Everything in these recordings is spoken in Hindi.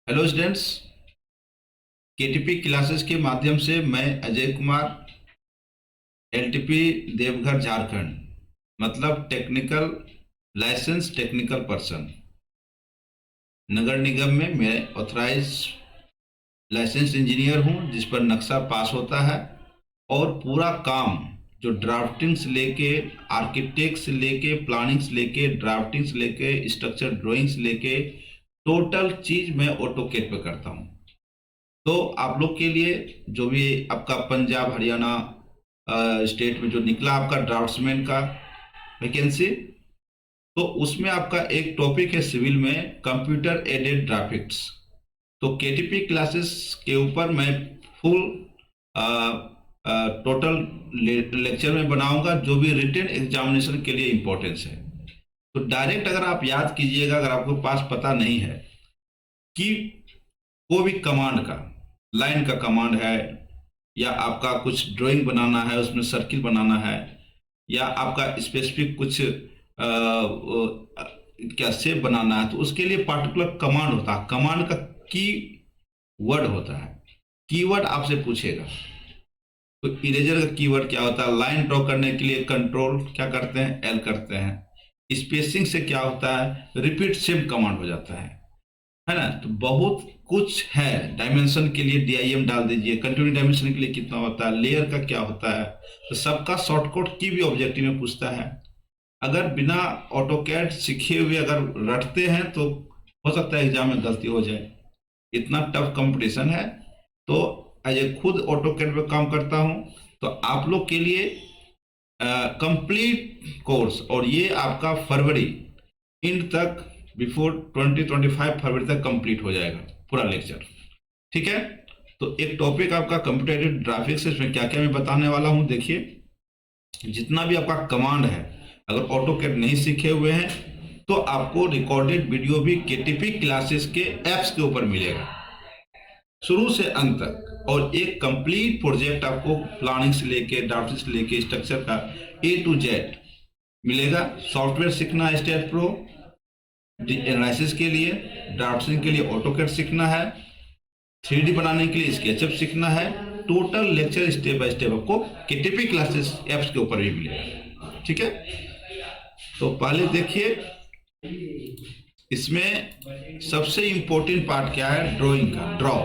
Hello students. केटीपी क्लासेस के माध्यम से मैं अजय कुमार, एलटीपी देवघर झारखंड, मतलब टेक्निकल लाइसेंस टेक्निकल पर्सन, नगर निगम में मैं ऑथराइज लाइसेंस इंजीनियर हूं, जिस पर नक्शा पास होता है और पूरा काम जो ड्राफ्टिंग से लेके आर्किटेक्ट से लेके प्लानिंग से लेके ड्राफ्टिंग से लेके स्ट्रक्चर ड्राइंग से लेके टोटल चीज मैं ऑटोकेड पे करता हूं। तो आप लोग के लिए जो भी आपका पंजाब हरियाणा स्टेट में जो निकला आपका ड्राफ्ट्समैन का वैकेंसी, तो उसमें आपका एक टॉपिक है सिविल में कंप्यूटर एडेड ग्राफिक्स। तो केटीपी क्लासेस के ऊपर मैं फुल टोटल लेक्चर में बनाऊंगा जो भी रिटन एग्जामिनेशन के लिए इंपॉर्टेंस है। तो डायरेक्ट अगर आप याद कीजिएगा, अगर आपको पास पता नहीं है कि कोई भी कमांड का, लाइन का कमांड है, या आपका कुछ ड्राइंग बनाना है, उसमें सर्किल बनाना है, या आपका स्पेसिफिक कुछ क्या शेप बनाना है, तो उसके लिए पार्टिकुलर कमांड होता है। कमांड का की वर्ड होता है, कीवर्ड आपसे पूछेगा। तो इरेजर का कीवर्ड क्या होता है? लाइन ड्रॉ करने के लिए कंट्रोल क्या करते हैं? एल करते हैं। स्पेसिंग से क्या होता है? रिपीट सेम कमांड हो जाता है ना। तो बहुत कुछ है। डायमेंशन के लिए DIM डाल दीजिए। कंटिन्यू डायमेंशन के लिए कितना होता है? लेयर का क्या होता है? तो सबका शॉर्टकट की भी ऑब्जेक्टिव में पूछता है। अगर बिना ऑटोकैड सीखे हुए अगर रटते हैं तो हो सकता है एग्जाम में गलती हो जाए। इतना टफ कंपटीशन है। तो एज खुद ऑटोकैड पे काम करता हूं, तो आप लोग के लिए कंप्लीट कोर्स, और ये आपका फरवरी इंड तक, बिफोर 2025 फरवरी तक कंप्लीट हो जाएगा पूरा लेक्चर। ठीक है। तो एक टॉपिक आपका कंप्यूटर एडेड ग्राफिक्स है, इसमें क्या क्या मैं बताने वाला हूं। देखिए, जितना भी आपका कमांड है, अगर ऑटोकैड नहीं सीखे हुए हैं तो आपको रिकॉर्डेड वीडियो भी केटीपी क्लासेस के ऐप्स के ऊपर मिलेगा शुरू से अंत तक, और एक कंप्लीट प्रोजेक्ट आपको प्लानिंग से लेके ड्राफ्टिंग से लेके स्ट्रक्चर का A to Z मिलेगा। सॉफ्टवेयर सीखना है स्टेट प्रो, एनालिसिस के लिए, ड्राफ्टिंग के लिए ऑटोकैड सीखना है, 3D बनाने के लिए स्केचअप सीखना है। Total lecture step by step आपको केटीपी क्लासेस ऐप्स के ऊपर भी मिलेगा। ठीक है। तो पहले देखिए, इसमें सबसे इंपॉर्टेंट पार्ट क्या है? ड्राइंग का, ड्रॉ।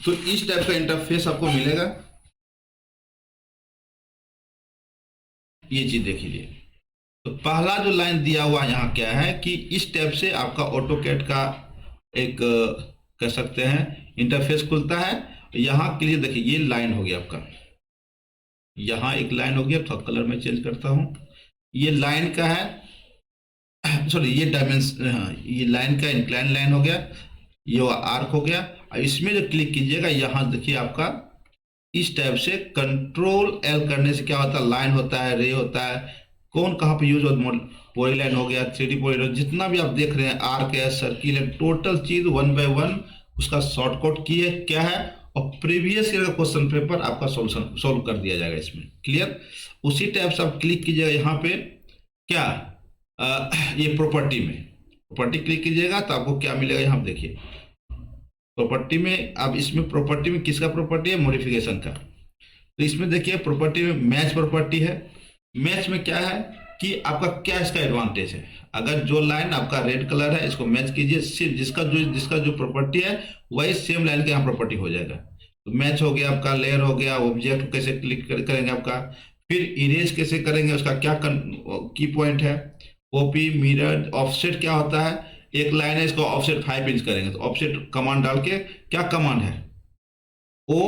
तो इस टाइप का इंटरफेस आपको मिलेगा। ये चीज देख लीजिए। तो पहला जो लाइन दिया हुआ यहाँ क्या है कि इस टाइप से आपका ऑटोकैड का एक कह सकते हैं इंटरफेस खुलता है। यहाँ के लिए देखिए, ये लाइन हो गया आपका, यहाँ एक लाइन हो गया। थोड़ा कलर में चेंज करता हूँ। ये लाइन का है, सॉरी, ये डायमेंशन, ये लाइन का इंक्लाइन लाइन हो गया, ये आर्क हो गया। अब इसमें जो क्लिक कीजिएगा, यहाँ देखिए आपका इस टाइप से कंट्रोल L करने से क्या होता है? लाइन होता है, रे होता है, कौन कहाँ पे यूज होता है। पॉली लाइन हो गया, 3D पॉली, जितना भी आप देख रहे हैं, आर्क है, सर्किल है, टोटल चीज 1 by 1 उसका शॉर्टकट की है क्या है, और प्रीवियस ईयर का क्वेश्चन पेपर आपका सोल्यूशन सोल्व कर दिया जाएगा इसमें। क्लियर। उसी टाइप से आप क्लिक कीजिएगा यहाँ पे, क्या ये प्रॉपर्टी में, प्रॉपर्टी क्लिक कीजिएगा तो आपको क्या मिलेगा यहाँ देखिए। प्रॉपर्टी में, अब इसमें प्रॉपर्टी में किसका प्रॉपर्टी है? मॉडिफिकेशन का। तो इसमें देखिए प्रॉपर्टी में मैच प्रॉपर्टी है। मैच में क्या है कि आपका क्या इसका एडवांटेज है? अगर जो लाइन आपका रेड कलर है, इसको मैच कीजिए, सिर्फ जिसका जो प्रॉपर्टी है वही सेम लाइन का यहाँ प्रॉपर्टी हो जाएगा। तो मैच हो गया आपका, लेयर हो गया, ऑब्जेक्ट कैसे क्लिक करेंगे आपका, फिर इरेज कैसे करेंगे, उसका क्या की पॉइंट है, कॉपी, मिरर, ऑफसेट क्या होता है। एक लाइन है, इसको ऑफसेट 5 इंच करेंगे, तो ऑफसेट कमांड डाल के, क्या कमांड है, ओ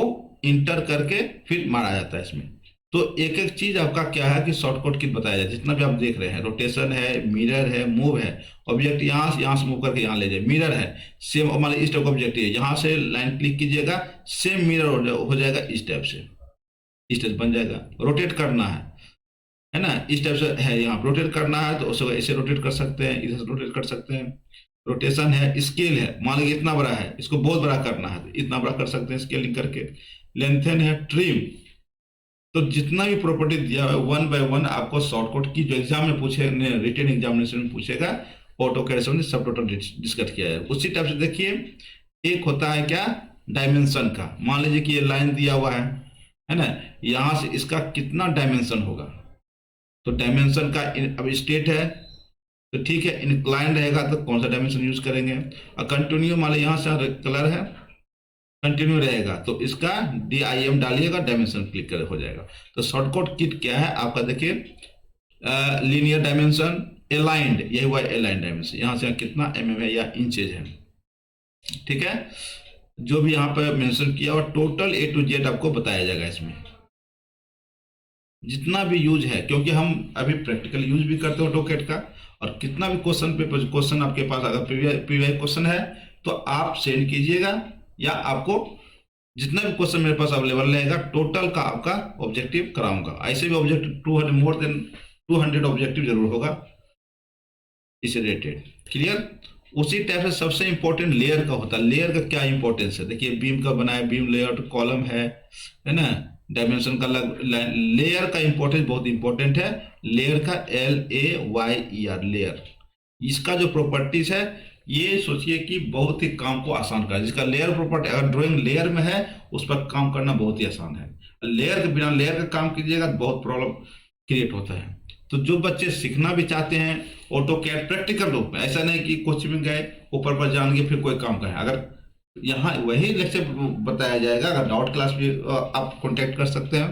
इंटर करके फिर मारा जाता है इसमें। तो एक एक चीज आपका क्या है कि शॉर्टकट की बताया जाए। जितना भी आप देख रहे हैं, रोटेशन है, मिरर है, मूव है, ऑब्जेक्ट यहाँ से मूव करके यहाँ ले जाए, मिरर है, सेम मान इस टाइप का ऑब्जेक्ट है, यहाँ से लाइन क्लिक कीजिएगा, सेम मिरर हो जाएगा इस टाइप से, इस टाइप बन जाएगा। रोटेट करना है ना, इस टाइप से है, यहाँ रोटेट करना है तो उसको ऐसे रोटेट कर सकते हैं, इधर से रोटेट कर सकते हैं। रोटेशन है, स्केल है, मान लीजिए इतना बड़ा है, इसको बहुत बड़ा करना है तो इतना बड़ा कर सकते हैं स्केलिंग करके। लेंथन है, ट्रिम। तो जितना भी प्रॉपर्टी दिया हुआ है 1 by 1 आपको शॉर्टकट की, जो एग्जाम में पूछे, रिटन एग्जामिनेशन में पूछेगा, ऑटोकैड से सब टोटल डिस्कस किया है। उसी टाइप से देखिए एक होता है क्या, डायमेंशन का। मान लीजिए कि ये लाइन दिया हुआ है ना, यहां से इसका कितना डायमेंशन होगा, तो डायमेंशन का अब स्टेट है तो ठीक है, इंक्लाइन रहेगा तो कौन सा डायमेंशन यूज करेंगे, और कंटिन्यू मान लीजिए यहाँ से कलर है कंटिन्यू रहेगा तो इसका DIM डालिएगा, डायमेंशन क्लिक कर हो जाएगा। तो शॉर्टकट किट क्या है आपका, देखिए लीनियर डायमेंशन, अलाइंड, यही हुआ अलाइंड डायमेंशन, यहाँ से कितना mm है या इंचेज है, ठीक है। जो भी यहाँ पर मेंशन किया और टोटल A to Z आपको बताया जाएगा इसमें जितना भी यूज है, क्योंकि हम अभी प्रैक्टिकल यूज भी करते हो ऑटोकैड का, और कितना भी क्वेश्चन आपके पास अगर प्रीवियस क्वेश्चन है तो आप सेंड कीजिएगा, या आपको जितना भी क्वेश्चन मेरे पास अवेलेबल रहेगा टोटल का आपका ऑब्जेक्टिव कराऊंगा। ऐसे भी ऑब्जेक्टिव 200 मोर देन 200 ऑब्जेक्टिव जरूर होगा इसे रिलेटेड, क्लियर। उसी टाइप से सबसे इंपॉर्टेंट लेयर का होता है। लेयर का क्या इंपॉर्टेंस है, देखिए बीम का बना है, बीम लेआउट कॉलम है ना, डायमेंशन का लेयर का इंपॉर्टेंस बहुत इंपॉर्टेंट है। लेयर का LAYER लेयर, इसका जो प्रॉपर्टीज है ये सोचिए कि बहुत ही काम को आसान कर, जिसका लेयर प्रॉपर्टी अगर ड्राइंग लेयर में है उस पर काम करना बहुत ही आसान है। लेयर के बिना लेयर का काम कीजिएगा तो बहुत प्रॉब्लम क्रिएट होता है। तो जो बच्चे सीखना भी चाहते हैं ऑटोकैड प्रैक्टिकल रूप में, ऐसा नहीं कि कोचिंग में गए ऊपर पर जान गए फिर कोई काम करें, अगर यहाँ वही लेक्चर बताया जाएगा, अगर डाउट क्लास भी आप कांटेक्ट कर सकते हैं,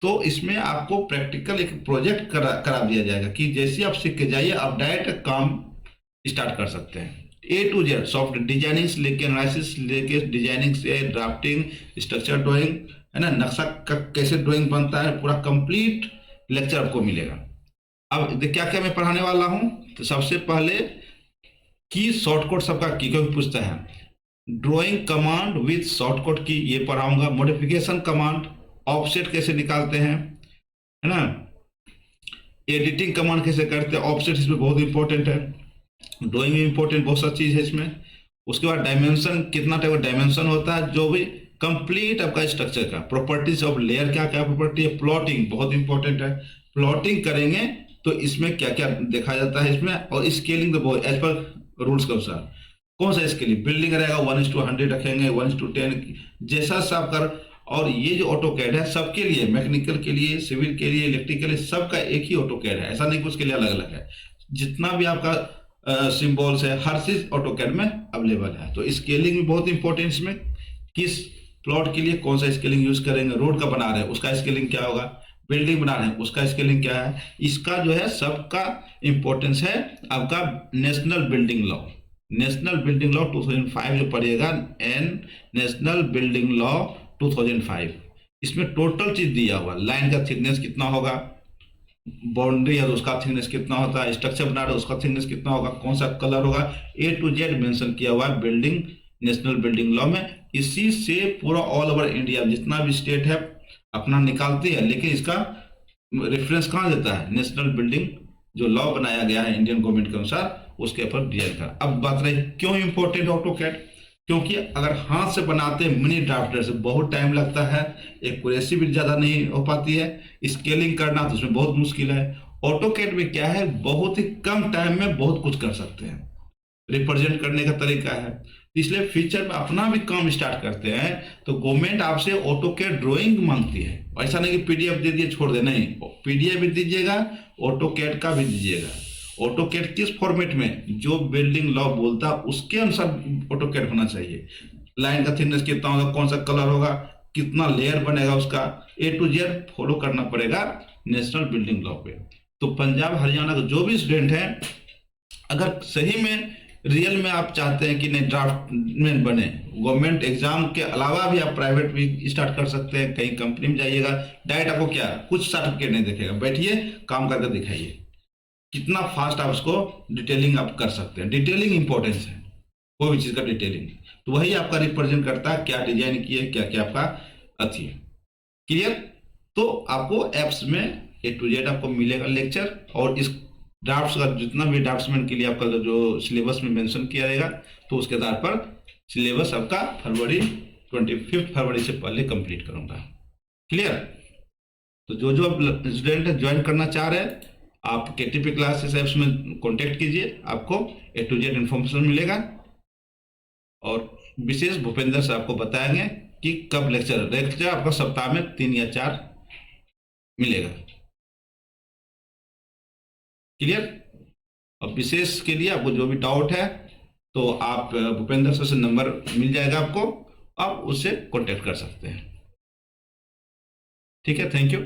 तो इसमें आपको प्रैक्टिकल एक प्रोजेक्ट करा दिया जाएगा कि जैसे आप सीख के जाइए आप डायरेक्ट काम स्टार्ट कर सकते हैं। A to Z soft designing से लेके एनालिसिस लेके डिजाइनिंग से ड्राफ्टिंग, स्ट्रक्चर ड्राइंग है ना, नक्शा का कैसे ड्राइंग बनता है, पूरा कंप्लीट लेक्चर आपको मिलेगा। अब क्या क्या मैं पढ़ाने वाला हूं, तो सबसे पहले की शॉर्टकट सबका की क्योंकि पूछता है, ड्राइंग कमांड विद शॉर्टकट की ये पढ़ाऊंगा, मॉडिफिकेशन कमांड, ऑफसेट कैसे निकालते हैं है ना, एडिटिंग कमांड कैसे करते हैं, ऑफसेट इसमें बहुत इंपॉर्टेंट है, ड्राइंग में इंपॉर्टेंट बहुत सा चीज है इसमें। उसके बाद डायमेंशन, कितना टाइप का डायमेंशन होता है, जो भी कंप्लीट आपका स्ट्रक्चर का प्रॉपर्टीज ऑफ लेयर, क्या क्या प्रॉपर्टी है, प्लॉटिंग बहुत इंपॉर्टेंट है, प्लॉटिंग करेंगे तो इसमें क्या क्या देखा जाता है इसमें, और स्केलिंग तो बहुत एज पर रूल्स के अनुसार कौन सा स्केलिंग, बिल्डिंग रहेगा 1:100 रखेंगे, 1:10 जैसा सब कर। और ये जो ऑटोकैड है सबके लिए, मैकेनिकल के लिए, सिविल के लिए, इलेक्ट्रिक के लिए, सबका एक ही ऑटोकैड है, ऐसा नहीं कि उसके लिए अलग अलग है। जितना भी आपका सिंबल्स है हर चीज ऑटोकैड में अवेलेबल है। तो स्केलिंग भी बहुत इंपॉर्टेंट इसमें, किस प्लॉट के लिए कौन सा स्केलिंग यूज करेंगे, रोड का बना रहे हैं उसका स्केलिंग क्या होगा, बिल्डिंग बना रहे हैं उसका स्केलिंग क्या है, इसका जो है सबका इंपॉर्टेंस है। आपका national building law, national building law 2005 जो पढ़िएगा, नेशनल बिल्डिंग लॉ 2005, इसमें टोटल चीज दिया हुआ, लाइन का थिकनेस कितना होगा, बाउंड्री है तो उसका थिकनेस कितना होता है, स्ट्रक्चर बना रहे हो उसका थिकनेस कितना होगा, कौन सा कलर होगा, A to Z मेंशन किया हुआ है बिल्डिंग, नेशनल बिल्डिंग लॉ में। इसी से पूरा ऑल ओवर इंडिया जितना भी स्टेट है अपना निकालती है, लेकिन इसका रेफरेंस कहाँ देता है, नेशनल बिल्डिंग जो लॉ बनाया गया है इंडियन गवर्नमेंट के अनुसार उसके ऊपर डिजाइन का। अब बात रही क्यों इंपॉर्टेंट ऑटोकैड, क्योंकि अगर हाथ से बनाते हैं मिनी ड्राफ्टर से बहुत टाइम लगता है, एक्यूरेसी भी ज्यादा नहीं हो पाती है, स्केलिंग करना तो उसमें बहुत मुश्किल है। ऑटोकैड में क्या है, बहुत ही कम टाइम में बहुत कुछ कर सकते हैं, रिप्रेजेंट करने का तरीका है, इसलिए फ्यूचर में अपना भी काम स्टार्ट करते हैं तो गवर्नमेंट आपसे ऑटोकैड ड्राइंग मांगती है। ऐसा नहीं कि पीडीएफ दे दिए छोड़ दे, नहीं, पीडीएफ भी दीजिएगा, ऑटोकैड का भी दीजिएगा। ऑटोकैड किस फॉर्मेट में, जो बिल्डिंग लॉ बोलता है उसके अनुसार ऑटोकैड होना चाहिए, लाइन का थिकनेस कितना होगा, कौन सा कलर होगा, कितना लेयर बनेगा, उसका A to Z फॉलो करना पड़ेगा नेशनल बिल्डिंग लॉ पे। तो पंजाब हरियाणा का जो भी स्टूडेंट है, अगर सही में रियल में आप चाहते हैं कि नहीं ड्राफ्टमैन बने, गवर्नमेंट एग्जाम के अलावा भी आप प्राइवेट भी स्टार्ट कर सकते हैं, कहीं कंपनी में जाइएगा, डायरेक्ट आपको क्या कुछ सर्टिफिकेट नहीं दिखेगा, बैठिए काम करके दिखाइए, कितना फास्ट आप उसको डिटेलिंग आप कर सकते हैं। डिटेलिंग इंपॉर्टेंस है, कोई भी चीज का डिटेलिंग, तो वही आपका रिप्रेजेंट करता है क्या डिजाइन किए, क्या क्या आपका अथी है, क्लियर। तो आपको एप्स में A to Z आपको मिलेगा लेक्चर, और इस ड्राफ्ट्स का जितना भी ड्राफ्ट्समैन के लिए आपका जो सिलेबस में मेंशन किया जाएगा तो उसके आधार पर सिलेबस आपका 25 फरवरी से पहले कंप्लीट करूंगा, क्लियर। तो जो जो स्टूडेंट ज्वाइन करना चाह रहे हैं आप KTP क्लासेस ऐप्स में कांटेक्ट कीजिए, आपको A to Z इन्फॉर्मेशन मिलेगा। और विशेष भूपेंद्र से आपको बताएंगे कि कब लेक्चर आपका सप्ताह में 3 या 4 मिलेगा। क्लियर? और विशेष के लिए आपको जो भी डाउट है तो आप भूपेंद्र सर से नंबर मिल जाएगा आपको, आप उससे कांटेक्ट कर सकते हैं। ठीक है, थैंक यू।